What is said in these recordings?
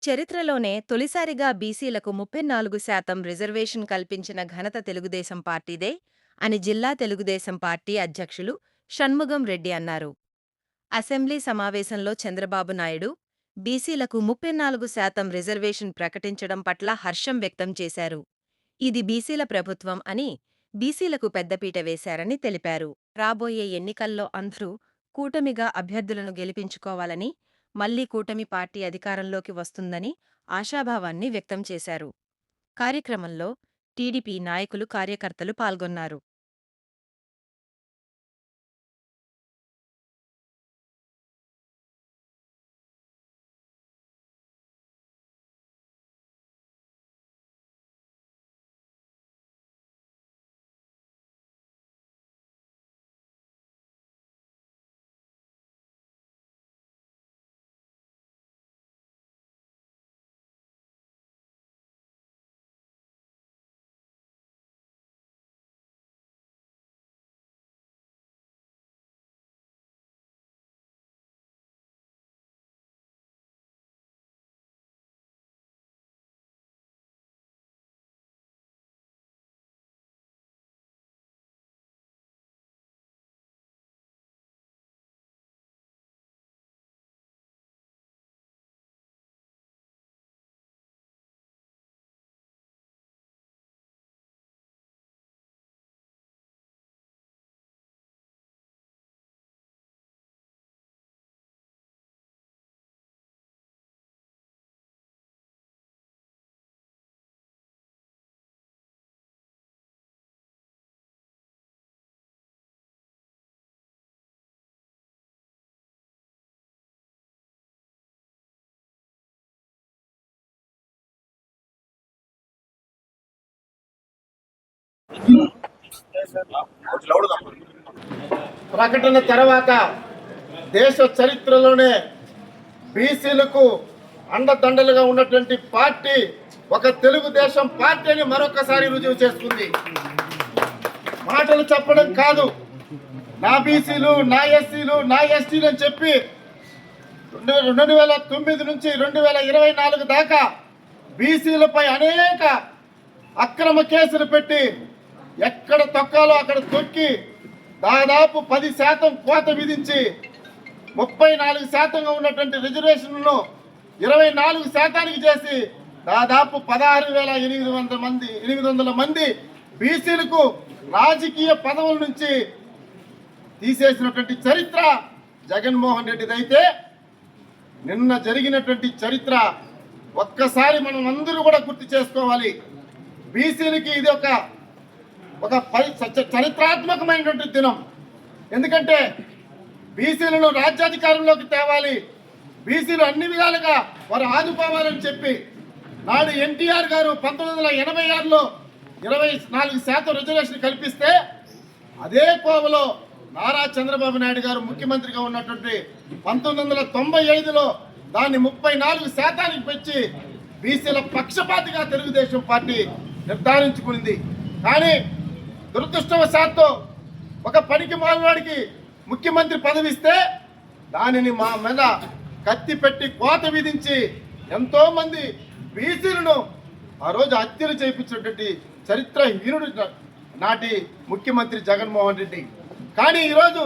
చరిత్రలోనే తొలిసారిగా బీసీలకు 34% రిజర్వేషన్ కల్పించిన ఘనత తెలుగుదేశం పార్టీదే అని జిల్లా తెలుగుదేశం పార్టీ అధ్యక్షులు షణ్ముగం రెడ్డి అన్నారు. అసెంబ్లీ సమావేశంలో చంద్రబాబు నాయుడు బీసీలకు 34% రిజర్వేషన్ ప్రకటించడం పట్ల హర్షం వ్యక్తం చేశారు. ఇది బీసీల ప్రభుత్వం అని, బీసీలకు పెద్దపీట వేశారని తెలిపారు. రాబోయే ఎన్నికల్లో అందరూ కూటమిగా అభ్యర్థులను గెలిపించుకోవాలని, మళ్లీ కూటమి పార్టీ అధికారంలోకి వస్తుందని ఆశాభావాన్ని వ్యక్తం చేశారు. కార్యక్రమంలో టీడీపీ నాయకులు, కార్యకర్తలు పాల్గొన్నారు. ప్రకటన తర్వాత దేశ చరిత్రలోనే బీసీలకు అండదండలుగా ఉన్నటువంటి పార్టీ ఒక తెలుగుదేశం పార్టీని మరొకసారి రుజువు చేసుకుంది. మాటలు చెప్పడం కాదు, నా బీసీలు, నా ఎస్సీలు, నా ఎస్టీలు అని చెప్పి 2009 నుంచి 2024 దాకా బీసీలపై అనేక అక్రమ కేసులు పెట్టి ఎక్కడ తొక్కాలో అక్కడ తొక్కి దాదాపు 10% కోత విధించి 34%గా ఉన్నటువంటి రిజర్వేషన్లను 24% చేసి దాదాపు 16,800 మంది బీసీలకు రాజకీయ పదవుల నుంచి తీసేసినటువంటి చరిత్ర జగన్మోహన్ రెడ్డిదైతే, నిన్న జరిగినటువంటి చరిత్ర ఒక్కసారి మనం అందరూ కూడా గుర్తు చేసుకోవాలి. బీసీలకి ఇది ఒక చరిత్రాత్మకమైనటువంటి దినం. ఎందుకంటే బీసీలను రాజ్యాధికారంలోకి తేవాలి, బీసీలు అన్ని విధాలుగా వారు ఆదుకోవాలని చెప్పి నాడు ఎన్టీఆర్ గారు 1986లో 24% రిజర్వేషన్ కల్పిస్తే, అదే కోవలో నారా చంద్రబాబు నాయుడు గారు ముఖ్యమంత్రిగా ఉన్నటువంటి 1995లో దాన్ని 34% పెంచి బీసీల పక్షపాతిగా తెలుగుదేశం పార్టీ నిర్ధారించుకుంది. కానీ దురదృష్టవశాత్తు ఒక పనికి మాలినవాడికి ముఖ్యమంత్రి పదవి ఇస్తే దానిని మా మీద కత్తి పెట్టి కోత విధించి ఎంతో మంది బీసీలను ఆ రోజు హత్యలు చేయించినటువంటి చరిత్రహీనుడు నాటి ముఖ్యమంత్రి జగన్మోహన్ రెడ్డి. కానీ ఈరోజు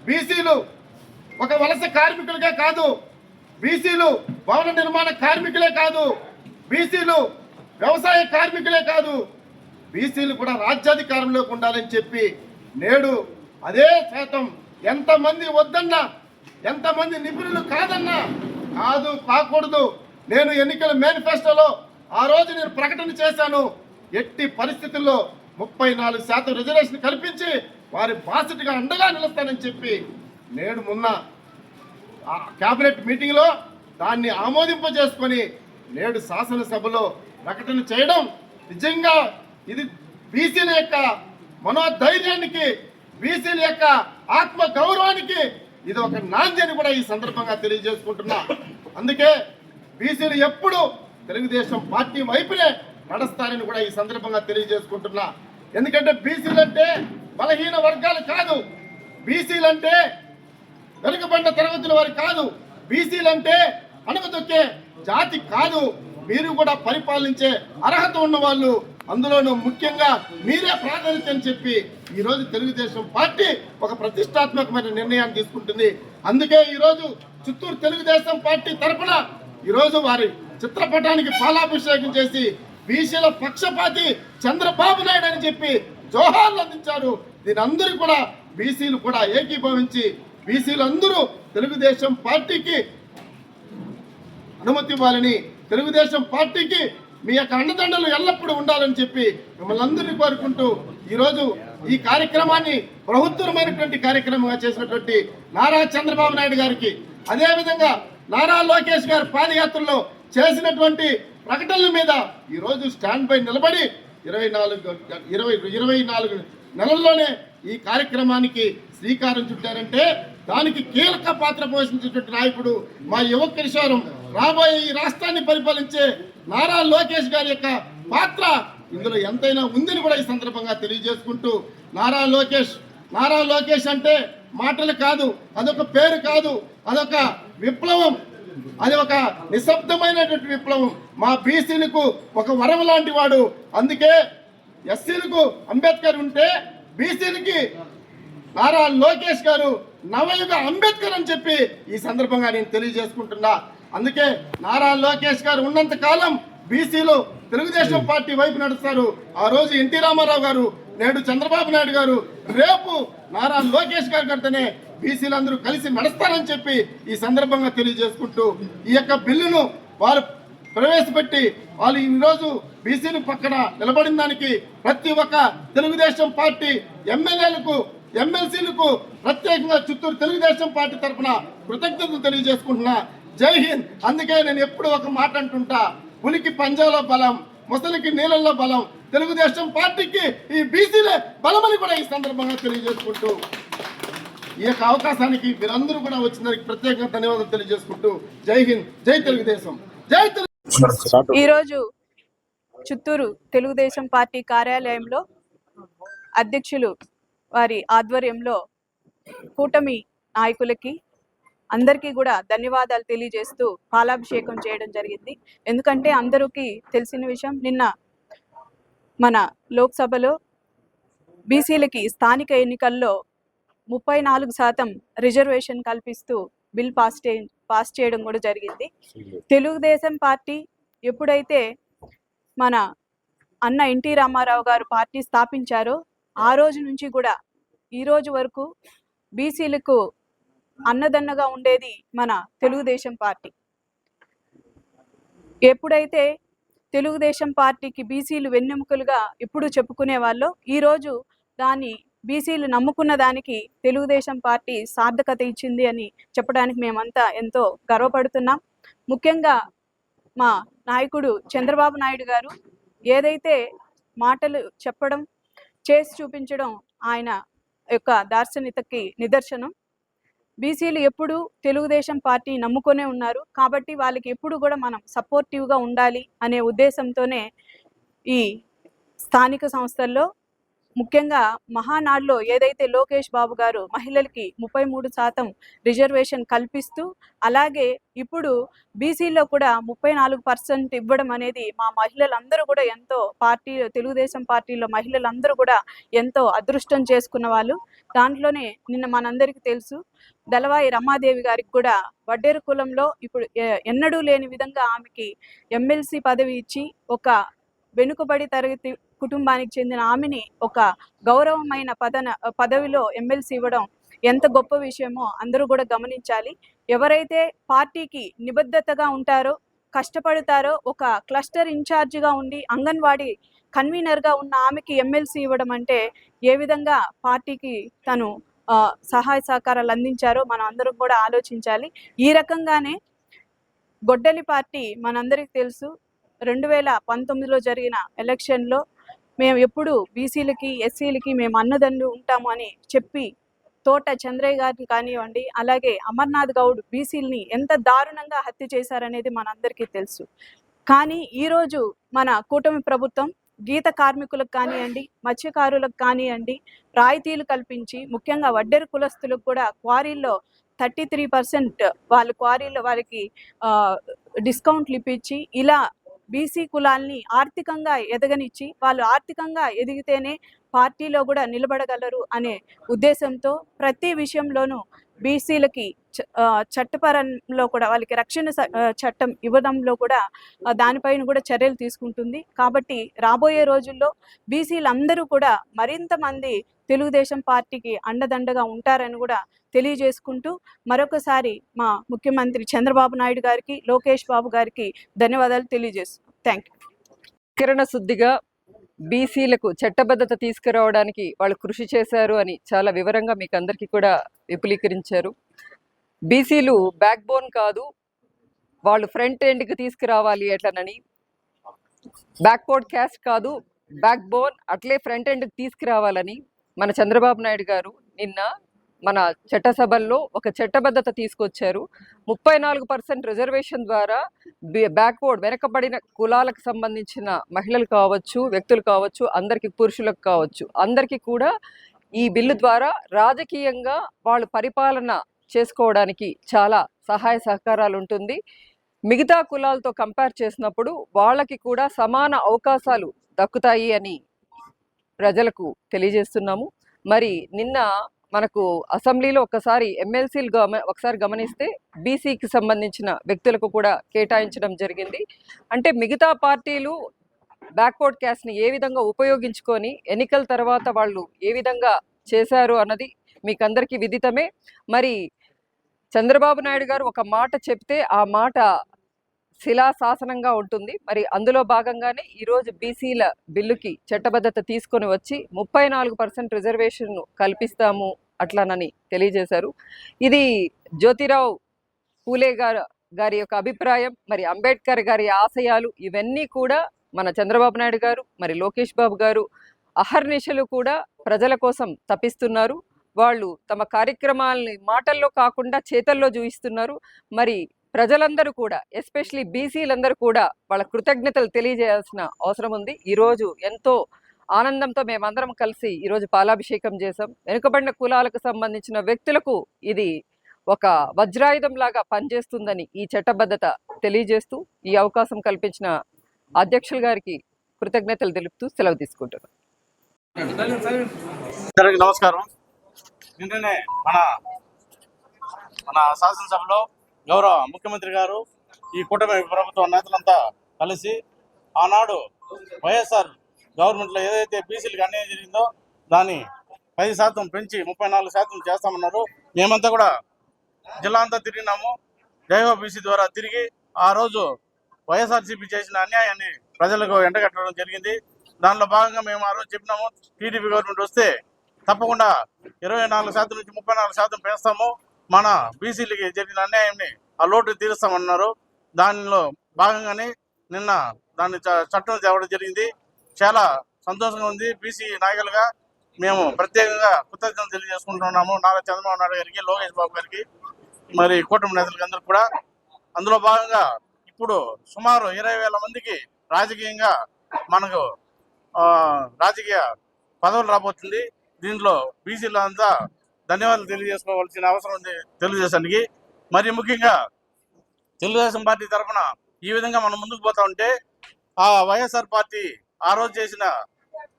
బీసీలు ఒక వలస కార్మికులుగా కాదు, బీసీలు భవన నిర్మాణ కార్మికులే కాదు, బీసీలు వ్యవసాయ కార్మికులే కాదు, బీసీలు కూడా రాజ్యాధికారంలోకి ఉండాలని చెప్పి నేడు అదే శాతం ఎంతమంది వద్దన్నా, ఎంతమంది నిపుణులు కాదన్నా కాకూడదు. నేను ఎన్నికల మేనిఫెస్టోలో ఆ రోజు నేను ప్రకటన చేశాను, ఎట్టి పరిస్థితుల్లో 34% రిజర్వేషన్ కల్పించి వారి బాసటగా అండగా నిలుస్తానని చెప్పి నేడు మొన్న కేబినెట్ మీటింగ్లో దాన్ని ఆమోదింపజేసుకొని నేడు శాసనసభలో ప్రకటన చేయడం నిజంగా ఇది బీసీల యొక్క మనోధైర్యానికి, బీసీల యొక్క ఆత్మ గౌరవానికి ఇది ఒక నాంది అని కూడా ఈ సందర్భంగా తెలియజేసుకుంటున్నా. అందుకే బీసీలు ఎప్పుడు తెలుగుదేశం పార్టీ వైపునే నడుస్తారని కూడా ఈ సందర్భంగా తెలియజేసుకుంటున్నా. ఎందుకంటే బీసీలు అంటే బలహీన వర్గాలు కాదు, బీసీలు అంటే వెనుకబడిన తరగతుల వారు కాదు, బీసీలు అంటే అణగదొక్కే జాతి కాదు, మీరు కూడా పరిపాలించే అర్హత ఉన్న వాళ్ళు, అందులోనూ ముఖ్యంగా మీరే ప్రాధాన్యత అని చెప్పి ఈరోజు తెలుగుదేశం పార్టీ ఒక ప్రతిష్టాత్మకమైన నిర్ణయాన్ని తీసుకుంటుంది. అందుకే ఈరోజు చిత్తూరు తెలుగుదేశం పార్టీ తరఫున ఈరోజు వారి చిత్రపటానికి పాలాభిషేకం చేసి బీసీల పక్షపాతి చంద్రబాబు నాయుడు అని చెప్పి జోహార్లు అందించారు. దీని అందరూ కూడా బీసీలు కూడా ఏకీభవించి బీసీలు అందరూ తెలుగుదేశం పార్టీకి అనుమతి ఇవ్వాలని, తెలుగుదేశం పార్టీకి మీ యొక్క అండదండలు ఎల్లప్పుడూ ఉండాలని చెప్పి మిమ్మల్ని అందరినీ కోరుకుంటూ ఈరోజు ఈ కార్యక్రమాన్ని ప్రభుత్వమైనటువంటి కార్యక్రమంగా చేసినటువంటి నారా చంద్రబాబు నాయుడు గారికి, అదేవిధంగా నారా లోకేష్ గారి పాదయాత్రలో చేసినటువంటి ప్రకటనల మీద ఈరోజు స్టాండ్ బై నిలబడి 24 నెలల్లోనే ఈ కార్యక్రమానికి శ్రీకారం చుట్టారంటే దానికి కీలక పాత్ర పోషించేటువంటి నాయకుడు మా యువ కిషోరం, రాబోయే ఈ రాష్ట్రాన్ని పరిపాలించే నారా లోకేష్ గారి యొక్క పాత్ర ఇందులో ఎంతైనా ఉందని కూడా ఈ సందర్భంగా తెలియజేసుకుంటూ, నారా లోకేష్ అంటే మాటలు కాదు, అదొక పేరు కాదు, అదొక విప్లవం, అది ఒక నిశ్శబ్దమైనటువంటి విప్లవం. మా బీసీలకు ఒక వరం లాంటి వాడు. అందుకే ఎస్సీలకు అంబేద్కర్ ఉంటే బీసీలకి నారా లోకేష్ గారు నవయుగ అంబేద్కర్ అని చెప్పి ఈ సందర్భంగా నేను తెలియజేసుకుంటున్నా. అందుకే నారా లోకేష్ గారు ఉన్నంత కాలం బీసీలు తెలుగుదేశం పార్టీ వైపు నడుస్తారు. ఆ రోజు ఎన్టీ రామారావు గారు, నేడు చంద్రబాబు నాయుడు గారు, రేపు నారా లోకేష్ గారు కడితేనే బీసీలందరూ కలిసి నడుస్తారని చెప్పి ఈ సందర్భంగా తెలియజేసుకుంటూ, ఈ యొక్క బిల్లును వారు ప్రవేశపెట్టి వాళ్ళు ఈరోజు బీసీలు పక్కన నిలబడిన దానికి ప్రతి ఒక్క తెలుగుదేశం పార్టీ ఎమ్మెల్యేలకు, ఎమ్మెల్సీలకు ప్రత్యేకంగా చిత్తూరు తెలుగుదేశం పార్టీ తరఫున కృతజ్ఞతలు తెలియజేసుకుంటున్నా. జై హింద్. అందుకే నేను ఎప్పుడు ఒక మాట అంటుంటా, పులికి పంజాలో బలం, ముసలికి నీళ్ళల్లో బలం, తెలుగుదేశం పార్టీకి ఈ బీసీలే బలమని కూడా ఈ సందర్భంగా తెలియజేసుకుంటూ, ఈ యొక్క అవకాశానికి మీరందరూ కూడా వచ్చినందుకు ప్రత్యేకంగా ధన్యవాదాలు తెలియజేసుకుంటూ, జై హింద్, జై తెలుగుదేశం, జై తెలుగు. ఈరోజు చిత్తూరు తెలుగుదేశం పార్టీ కార్యాలయంలో అధ్యక్షులు వారి ఆధ్వర్యంలో కూటమి నాయకులకి అందరికీ కూడా ధన్యవాదాలు తెలియజేస్తూ పాలాభిషేకం చేయడం జరిగింది. ఎందుకంటే అందరికీ తెలిసిన విషయం, నిన్న మన లోక్సభలో బీసీలకి స్థానిక ఎన్నికల్లో 34% రిజర్వేషన్ కల్పిస్తూ బిల్ పాస్ చేయడం కూడా జరిగింది. తెలుగుదేశం పార్టీ ఎప్పుడైతే మన అన్న ఎన్టీ రామారావు గారు పార్టీ స్థాపించారో ఆ రోజు నుంచి కూడా ఈ రోజు వరకు బీసీలకు అన్నదన్నగా ఉండేది మన తెలుగుదేశం పార్టీ. ఎప్పుడైతే తెలుగుదేశం పార్టీకి బీసీలు వెన్నెముకలుగా ఎప్పుడు చెప్పుకునే వాళ్ళు, ఈరోజు దాన్ని బీసీలు నమ్ముకున్న దానికి తెలుగుదేశం పార్టీ సార్థకత ఇచ్చింది అని చెప్పడానికి మేమంతా ఎంతో గర్వపడుతున్నాం. ముఖ్యంగా మా నాయకుడు చంద్రబాబు నాయుడు గారు ఏదైతే మాటలు చెప్పడం, చేసి చూపించడం ఆయన యొక్క దార్శనికతకి నిదర్శనం. బీసీలు ఎప్పుడు తెలుగుదేశం పార్టీ నమ్ముకొనే ఉన్నారు కాబట్టి వాళ్ళకి ఎప్పుడు కూడా మనం సపోర్టివ్గా ఉండాలి అనే ఉద్దేశంతోనే ఈ స్థానిక సంస్థల్లో, ముఖ్యంగా మహానాడులో ఏదైతే లోకేష్ బాబు గారు మహిళలకి 33% రిజర్వేషన్ కల్పిస్తూ, అలాగే ఇప్పుడు బీసీలో కూడా 34% ఇవ్వడం అనేది మా మహిళలందరూ కూడా ఎంతో తెలుగుదేశం పార్టీలో మహిళలందరూ కూడా ఎంతో అదృష్టం చేసుకున్న వాళ్ళు. దాంట్లోనే నిన్న మనందరికీ తెలుసు, దళవాయి రమాదేవి గారికి కూడా వడ్డేరు కులంలో ఇప్పుడు ఎన్నడూ లేని విధంగా ఆమెకి ఎమ్మెల్సీ పదవి ఇచ్చి, ఒక వెనుకబడి తరగతి కుటుంబానికి చెందిన ఆమెని ఒక గౌరవమైన పదవిలో ఎమ్మెల్సీ ఇవ్వడం ఎంత గొప్ప విషయమో అందరూ కూడా గమనించాలి. ఎవరైతే పార్టీకి నిబద్ధతగా ఉంటారో, కష్టపడతారో, ఒక క్లస్టర్ ఇన్ఛార్జిగా ఉండి అంగన్వాడీ కన్వీనర్గా ఉన్న ఆమెకి ఎమ్మెల్సీ ఇవ్వడం అంటే ఏ విధంగా పార్టీకి తను సహాయ సహకారాలు అందించారో మనం అందరం కూడా ఆలోచించాలి. ఈ రకంగానే గొడ్డలి పార్టీ మనందరికీ తెలుసు, 2019లో జరిగిన ఎలక్షన్లో మేము ఎప్పుడు బీసీలకి, ఎస్సీలకి మేము అన్నదన్నులు ఉంటాము అని చెప్పి తోట చంద్రయ్య గారిని కానివ్వండి, అలాగే అమర్నాథ్ గౌడ్ బీసీలని ఎంత దారుణంగా హత్య చేశారనేది మనందరికీ తెలుసు. కానీ ఈరోజు మన కూటమి ప్రభుత్వం గీత కార్మికులకు కానివ్వండి, మత్స్యకారులకు కానివ్వండి రాయితీలు కల్పించి, ముఖ్యంగా వడ్డెరు కులస్తులకు కూడా క్వారీల్లో 33% వాళ్ళ క్వారీలో వారికి డిస్కౌంట్లు ఇప్పించి ఇలా బీసీ కులాల్ని ఆర్థికంగా ఎదగనిచ్చి వాళ్ళు ఆర్థికంగా ఎదిగితేనే పార్టీలో కూడా నిలబడగలరు అనే ఉద్దేశంతో ప్రతి విషయంలోనూ బీసీలకి చట్టపరంలో కూడా వాళ్ళకి చట్టం ఇవ్వడంలో కూడా దానిపైన కూడా చర్యలు తీసుకుంటుంది. కాబట్టి రాబోయే రోజుల్లో బీసీలందరూ కూడా మరింత మంది తెలుగుదేశం పార్టీకి అండదండగా ఉంటారని కూడా తెలియజేసుకుంటూ మరొకసారి మా ముఖ్యమంత్రి చంద్రబాబు నాయుడు గారికి, లోకేష్ బాబు గారికి ధన్యవాదాలు తెలియజేస్తున్నాం. Thank you. కిరణ శుద్ధిగా బీసీలకు చట్టబద్ధత తీసుకురావడానికి వాళ్ళు కృషి చేశారు అని చాలా వివరంగా మీకు అందరికీ కూడా విపులీకరించారు. బీసీలు బ్యాక్ బోన్ కాదు, వాళ్ళు ఫ్రంట్ ఎండ్కి తీసుకురావాలి ఎట్లనని, బ్యాక్వర్డ్ క్యాస్ట్ కాదు బ్యాక్ బోన్ అట్లే ఫ్రంట్ ఎండ్కి తీసుకురావాలని మన చంద్రబాబు నాయుడు గారు నిన్న మన చట్టసభల్లో ఒక చట్టబద్ధత తీసుకొచ్చారు. 34% రిజర్వేషన్ ద్వారా బ్యాక్వర్డ్ వెనకబడిన కులాలకు సంబంధించిన మహిళలు కావచ్చు, వ్యక్తులు కావచ్చు, అందరికీ పురుషులకు కావచ్చు, అందరికీ కూడా ఈ బిల్లు ద్వారా రాజకీయంగా వాళ్ళు పరిపాలన చేసుకోవడానికి చాలా సహాయ సహకారాలు ఉంటుంది. మిగతా కులాలతో కంపేర్ చేసినప్పుడు వాళ్ళకి కూడా సమాన అవకాశాలు దక్కుతాయి అని ప్రజలకు తెలియజేస్తున్నాము. మరి నిన్న మనకు అసెంబ్లీలో ఒకసారి ఎమ్మెల్సీలు ఒకసారి గమనిస్తే బీసీకి సంబంధించిన వ్యక్తులకు కూడా కేటాయించడం జరిగింది. అంటే మిగతా పార్టీలు బ్యాక్వర్డ్ క్యాస్ట్ని ఏ విధంగా ఉపయోగించుకొని ఎన్నికల తర్వాత వాళ్ళు ఏ విధంగా చేశారు అన్నది మీకు అందరికీ విదితమే. మరి చంద్రబాబు నాయుడు గారు ఒక మాట చెప్తే ఆ మాట శిలాశాసనంగా ఉంటుంది. మరి అందులో భాగంగానే ఈరోజు బీసీల బిల్లుకి చట్టబద్ధత తీసుకొని వచ్చి 34% రిజర్వేషన్ను కల్పిస్తాము అట్లానని తెలియజేశారు. ఇది జ్యోతిరావు పూలే గారి యొక్క అభిప్రాయం, మరి అంబేద్కర్ గారి ఆశయాలు ఇవన్నీ కూడా మన చంద్రబాబు నాయుడు గారు, మరి లోకేష్ బాబు గారు అహర్నిశలు కూడా ప్రజల కోసం తపిస్తున్నారు. వాళ్ళు తమ కార్యక్రమాలని మాటల్లో కాకుండా చేతల్లో చూపిస్తున్నారు. మరి ప్రజలందరూ కూడా ఎస్పెషలీ బీసీలందరూ కూడా వాళ్ళ కృతజ్ఞతలు తెలియజేయాల్సిన అవసరం ఉంది. ఈరోజు ఎంతో ఆనందంతో మేమందరం కలిసి ఈరోజు పాలాభిషేకం చేశాం. వెనుకబడిన కులాలకు సంబంధించిన వ్యక్తులకు ఇది ఒక వజ్రాయుధం లాగా పనిచేస్తుందని ఈ చట్టబద్ధత తెలియజేస్తూ ఈ అవకాశం కల్పించిన అధ్యక్షుల గారికి కృతజ్ఞతలు తెలుపుతూ సెలవు తీసుకుంటున్నాం. నమస్కారం. నిన్ననే మన శాసనసభలో గౌరవ ముఖ్యమంత్రి గారు ఈ కూటమి ప్రభుత్వ నేతలంతా కలిసి ఆనాడు వైఎస్ఆర్ గవర్నమెంట్లో ఏదైతే బీసీలకు అన్యాయం జరిగిందో దాన్ని 10% పెంచి 34% చేస్తామన్నారు. మేమంతా కూడా జిల్లా అంతా తిరిగినాము. జైహో బీసీ ద్వారా తిరిగి ఆ రోజు వైఎస్ఆర్సీపీ చేసిన అన్యాయాన్ని ప్రజలకు ఎండగట్టడం జరిగింది. దానిలో భాగంగా మేము ఆ రోజు చెప్పినాము, టీడీపీ గవర్నమెంట్ వస్తే తప్పకుండా 24% నుంచి 34% పెంచుతాము, మన బీసీలకి జరిగిన అన్యాయాన్ని ఆ లోటు తీరుస్తామన్నారు. దానిలో భాగంగానే నిన్న దాన్ని చట్టం తేవడం జరిగింది. చాలా సంతోషంగా ఉంది. బీసీ నాయకులుగా మేము ప్రత్యేకంగా కృతజ్ఞతలు తెలియజేసుకుంటున్నాము నారా చంద్రబాబు నాయుడు గారికి, లోకేష్ బాబు గారికి, మరి కూటమి నేతలకి అందరూ కూడా. అందులో భాగంగా ఇప్పుడు సుమారు 20,000 మందికి రాజకీయంగా మనకు రాజకీయ పదవులు రాబోతుంది. దీంట్లో బీసీలంతా ధన్యవాదాలు తెలియజేసుకోవాల్సిన అవసరం ఉంది తెలుగుదేశానికి. మరి ముఖ్యంగా తెలుగుదేశం పార్టీ తరఫున ఈ విధంగా మనం ముందుకు పోతా ఉంటే ఆ వైఎస్ఆర్ పార్టీ ఆ రోజు చేసిన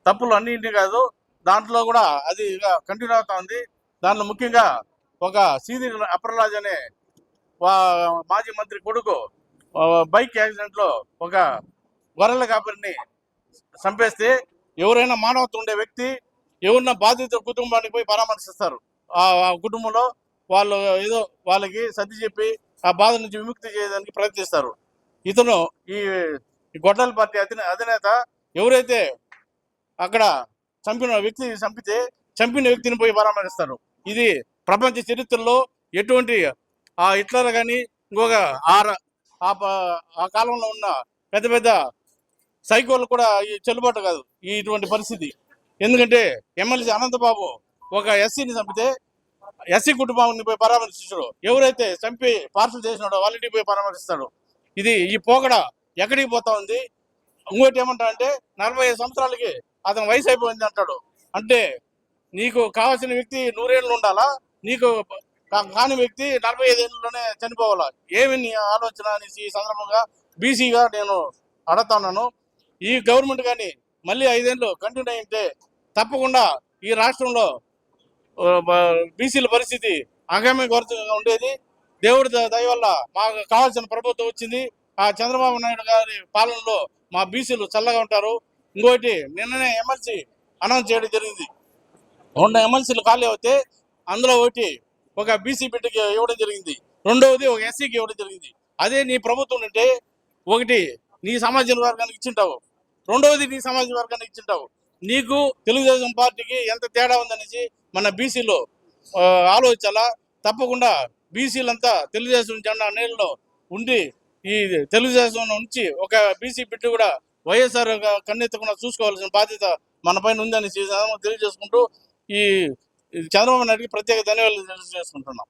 తప్పులు అన్నింటినీ కాదు, దాంట్లో కూడా అది కంటిన్యూ అవుతా ఉంది. దాంట్లో ముఖ్యంగా ఒక సీది అప్రలాజ్ అనే మాజీ మంత్రి కొడుకు బైక్ యాక్సిడెంట్లో ఒక గొర్రెల కాపరిని చంపేస్తే ఎవరైనా మానవత్వం ఉండే వ్యక్తి ఎవరన్నా బాధిత కుటుంబానికి పోయి పరామర్శిస్తారు. ఆ కుటుంబంలో వాళ్ళు ఏదో వాళ్ళకి సర్ది చెప్పి ఆ బాధ నుంచి విముక్తి చేయడానికి ప్రయత్నిస్తారు. ఇతను ఈ గొడ్డల పార్టీ అధినేత ఎవరైతే అక్కడ చంపిన వ్యక్తి చంపిన వ్యక్తిని పోయి పరామర్శిస్తారు. ఇది ప్రపంచ చరిత్రలో ఎటువంటి ఆ హిట్లర్ కానీ ఇంకొక ఆ కాలంలో ఉన్న పెద్ద పెద్ద సైకోలు కూడా ఈ చెల్లుబాటు కాదు ఇటువంటి పరిస్థితి. ఎందుకంటే ఎమ్మెల్సీ అనంతబాబు ఒక ఎస్సీని చంపితే ఎస్సీ కుటుంబాన్ని పోయి పరామర్శించడు, ఎవరైతే చంపి పార్సల్ చేసినాడో వాళ్ళని పోయి పరామర్శిస్తాడు. ఈ పోకడ ఎక్కడికి పోతా ఉంది. ఇంకోటి ఏమంటా అంటే 45 సంవత్సరాలకి అతను వయసు అయిపోయింది అంటాడు. అంటే నీకు కావాల్సిన వ్యక్తి 100 ఏళ్ళు ఉండాలా, నీకు కాని వ్యక్తి 45 ఏళ్ళలోనే చనిపోవాలా. ఏమి నీ ఆలోచన అనేసి ఈ సందర్భంగా బీసీగా నేను అడుగుతున్నాను. ఈ గవర్నమెంట్ కానీ మళ్ళీ 5 ఏళ్ళు కంటిన్యూ అయితే తప్పకుండా ఈ రాష్ట్రంలో బీసీల పరిస్థితి ఆగామిగా ఉండేది. దేవుడి దయ వల్ల మాకు కావాల్సిన ప్రభుత్వం వచ్చింది. ఆ చంద్రబాబు నాయుడు గారి పాలనలో మా బీసీలు చల్లగా ఉంటారు. ఇంకోటి నిన్ననే ఎమ్మెల్సీ అనౌన్స్ చేయడం జరిగింది. 2 ఎమ్మెల్సీలు ఖాళీ అవుతే అందులో ఒకటి ఒక బీసీ బిడ్డకి ఇవ్వడం జరిగింది, రెండవది ఒక ఎస్సీకి ఇవ్వడం జరిగింది. అదే నీ ప్రభుత్వం ఉంటే ఒకటి నీ సామాజిక వర్గానికి ఇచ్చింటావు, రెండవది నీ సామాజిక వర్గానికి ఇచ్చింటావు. నీకు తెలుగుదేశం పార్టీకి ఎంత తేడా ఉందనేసి మన బీసీలో ఆలోచించాలా. తప్పకుండా బీసీలంతా తెలుగుదేశం జెండా నీళ్ళలో ఉండి ఈ తెలుగుదేశం నుంచి ఒక బీసీ బిడ్డ కూడా వైఎస్ఆర్ కన్నెత్తకుండా చూసుకోవాల్సిన బాధ్యత మన పైన ఉందని తెలియజేసుకుంటూ ఈ చంద్రబాబు నాయుడికి ప్రత్యేక ధన్యవాదాలు తెలియజేసుకుంటున్నాం.